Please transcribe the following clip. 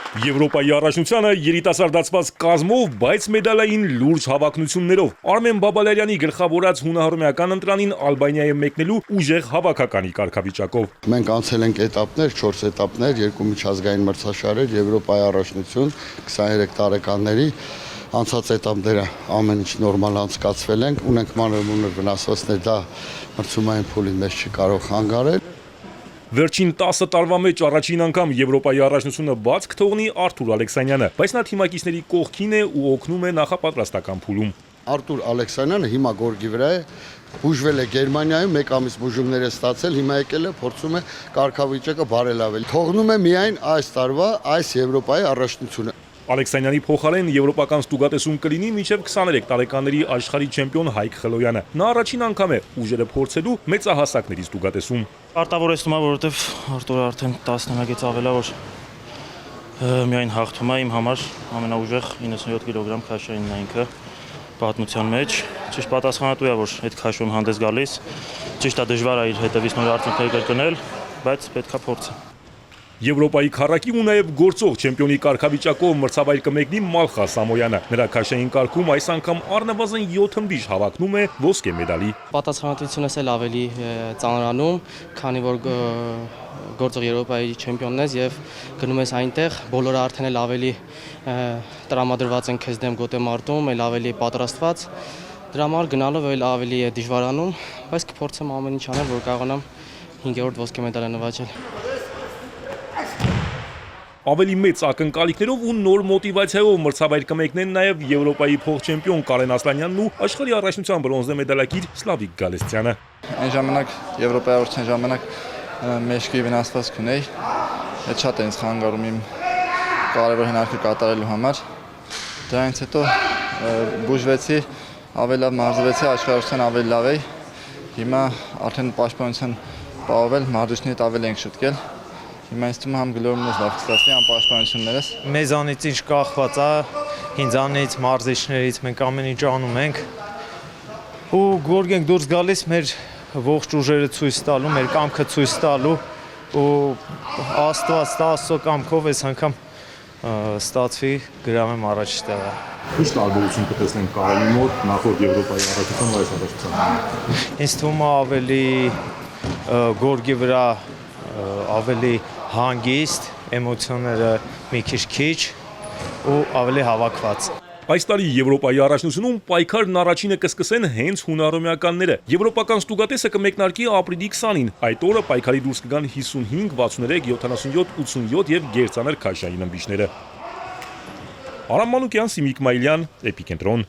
Եվրոպայի առաջնությանը երիտասարդացված կազմով, բայց մեդալային լուրջ հավակնություններով Արմեն Բաբալարյանի գլխավորած հունահռոմեական ընտրանին Ալբանիայի մեկնելու ուժեղ հավաքականի կարգավիճակով։ Մենք անցել ենք էտապներ, 4 էտապներ, 2 միջազգային մրցաշարեր, Եվրոպայի առաջնություն 23 տարեկանների անցած էտապները ամեն ինչ նորմալ անցկացվել ենք, ունենք մանր վնասվածքներ, դա մրցումային փուլին մեզ չի կարող խանգարել։ Վերջին 10 տարվա մեջ առաջին անգամ Եվրոպայի առաջնությունը բաց կթողնի Արթուր Ալեքսանյանը, բայց նա թիմակիցների կողքին է ու օգնում է նախապատրաստական փուլում։ Արթուր Ալեքսանյանը հիմա գորգի վրա է, բուժվել է Գերմանիայում, 1 ամիս բուժումներ է ստացել, հիմա եկել է փորձում է կարգավիճակը բարելավել։ Թողնում է միայն այս տարվա այս Եվրոպայի առաջնությունը։ Ալեքսանյանի փոխարեն եվրոպական ստուգատեսում կլինի մինչև 23 տարեկանների աշխարհի չեմպիոն Հայկ Խելոյանը։ Նա առաջին անգամ է ուժերը փորձելու մեծահասակների ստուգատեսում։ Արտավորեցնում է, որովհետև Արտուրը արդեն 10 նամակից ավել է, որ միայն հաղթում է իմ համար ամենաուժեղ 97 կիլոգրամ քաշային ինքը պատմության մեջ։ Ճիշտ պատասխանատու է, որ այդ քաշում հանդես գալիս։ Ճիշտ է, դժվար է իր հետևից նոր արդյունքներ կրկնել, բայց պետքա փորձել։ Եվրոպայի քառակի ու նաև գործող չեմպիոնի կարգավիճակով մրցավայր կմեկնի Մալխա Սամոյանը։ Նրա քաշային կարգում այս անգամ առնվազն 7 ըմբիշ հավակնում է ոսկե մեդալի։ Պատասխանատվությունս էլ ավելի ծանրանում, քանի որ գործող Եվրոպայի չեմպիոնն ես եւ գնում ես այնտեղ, բոլորը արդեն էլ ավելի տրամադրված են քեզ դեմ գոտե մարտում, էլ ավելի պատրաստված։ Դրա համար գնալով էլ ավելի է դժվարանում, բայց կփորձեմ ամեն ինչ անել, որ կարողանամ 5-րդ ոսկե մեդալը նվաճել։ Ավելի մեծ ակնկալիքներով ու նոր մոտիվացիայով մրցավայր կմեկնեն նաև Եվրոպայի փոխչեմպիոն Կարեն Ասլանյանն ու աշխարհի առաջնության բրոնզե մեդալակիր Սլավիկ Գալստյանը։ Այն ժամանակ Եվրոպայի առաջնության ժամանակ մեջքի վնասվածք ունեի, այդ շատ է ինձ խանգարում իմ կարևոր հնարքը կատարելու համար։ Դրանից հետո բուժվեցի, ավելի լավ մարզվեցի, աշխարհության ավելի լավ էի։ Հիմա արդեն պաշտպանության պահովել, մարզիչների հետ ավելի ենք շտկել։ Հիմա ինձ թվում է համ գլորումն լավ կստացվի, համ պաշտպանություններս։ Մեզանից ինչ կախված է, ինձանից, մարզիչներից, մենք ամեն ինչ անում ենք։ Ու գորգ ենք դուրս գալիս մեր ողջ ուժերը ցույց տալու, մեր կամքը ցույց տալու ու Աստված Աստծո կամքով այս անգամ ստացվի գրավեմ առաջ տեղը։ Ինչ տարբերություն կտեսնենք Կարենի մոտ նախորդ Եվրոպայի առաջնության ու այս առաջնության։ Ինձ թվում է ավելի գորգի վրա ավելի հանգիստ, էմոցիաները մի քիչ ու ավելի հավաքված։ Այս տարի Եվրոպայի առաջնությունում պայքարն առաջինը կսկսեն հենց հունահռոմեականները։ Եվրոպական ստուգատեսը կմեկնարկի ապրիլի 20-ին։ Այդ օրը պայքարի դուրս կգան 55, 63, 77, 87 եւ գերծանր քաշային ըմբիշները։ Արամ Մանուկյան, Սիմիկ Մայլյան, Էպիկենտրոն։